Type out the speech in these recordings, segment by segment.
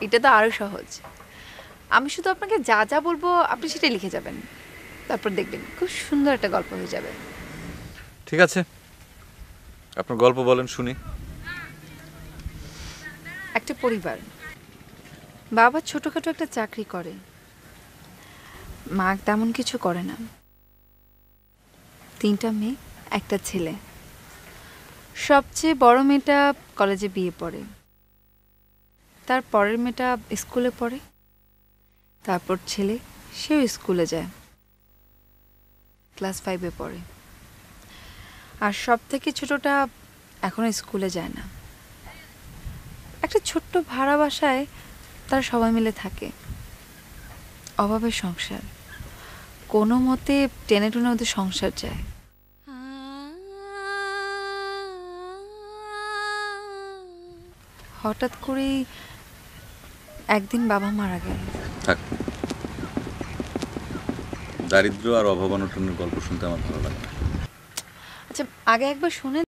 এটা তো আরো সহজ। আমি শুধু আপনাকে যা যা বলবো আপনি সেটাই লিখে যাবেন, তারপর দেখবেন খুব সুন্দর একটা গল্প হয়ে যাবে। ঠিক আছে, আপনার গল্প বলেন শুনি। একটা পরিবার, বাবা ছোটখাটো একটা চাকরি করে, মা তেমন কিছু করে না। 3টা মেয়ে, একটা ছেলে। সবচেয়ে বড় মেয়েটা কলেজে বিয়ে পড়ে, তার পরের মেয়েটা স্কুলে পড়ে, তারপর ছেলে, সেও স্কুলে যায়, ক্লাস 5-এ পড়ে। আর সব থেকে ছোটটা এখনো স্কুলে যায় না। একটা ছোট্ট ভাড়া বাসায় তারা সবাই মিলে থাকে। অভাবের সংসার, কোনো মতে টেনে টুনে ওদের সংসার যায়। হঠাৎ করেই একদিন বাবা মারা গেল। থাক, দারিদ্র আর অভাব অনটনের গল্প শুনতে আমার ভালো লাগে না। আচ্ছা, আগে একবার শুনে।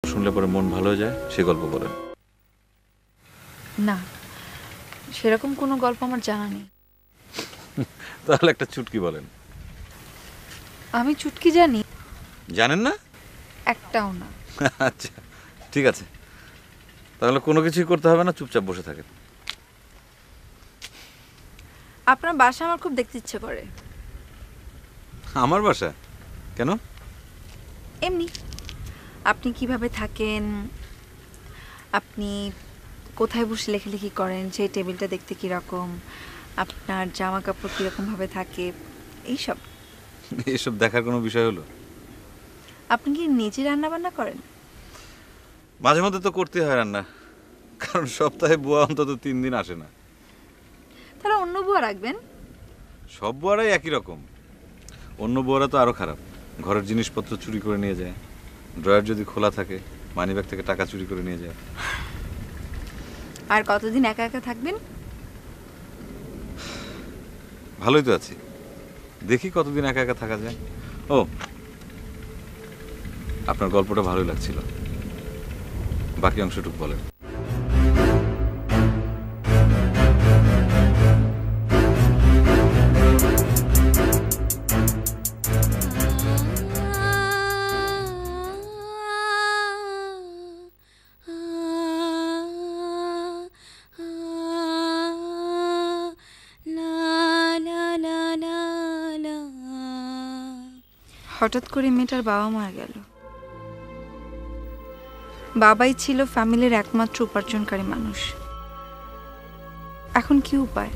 শুনলে পরে মন ভালো হয়ে যায়, সে গল্প বলেন। না, সেরকম কোনো গল্প আমার জানা নেই। তাহলে একটা চুটকি বলেন। আমি চুটকি জানি? জানেন না? একটাও না। আচ্ছা ঠিক আছে, তাহলে কোনো কিছুই করতে হবে না, চুপচাপ বসে থাকেন। আপনার বাসা আমার খুব দেখতে ইচ্ছে করে। আমার বাসা? কেন? এমনি, আপনি কিভাবে থাকেন, আপনি কোথায় বসে লেখালেখি করেন, সেই টেবিলটা দেখতে কীরকম, আপনার জামা কাপড় কীরকমভাবে থাকে, এইসব। এসব দেখার কোনো বিষয় হলো? আপনি কি নিজে রান্না বান্না করেন? মাঝে মধ্যে তো করতে হয় রান্না, কারণ সপ্তাহে বুয়া অন্তত 3 দিন আসে না। তাহলে অন্য বুয়া রাখবেন। সব বুয়ারাই একই রকম, অন্য বুয়ারা তো আরো খারাপ। ঘরের জিনিসপত্র চুরি করে নিয়ে যায়, ড্রয়ার যদি খোলা থাকে মানিব্যাগ থেকে টাকা চুরি করে নিয়ে যায়। আর কতদিন একা একা থাকবেন? ভালোই তো আছি, দেখি কতদিন একা একা থাকা যায়। ও, আপনার গল্পটা ভালোই লাগছিল, বাকি অংশটুকু বলেন। হঠাৎ করে মেয়েটার বাবা মারা গেল। বাবাই ছিল ফ্যামিলির একমাত্র উপার্জনকারী মানুষ। এখন কি উপায়?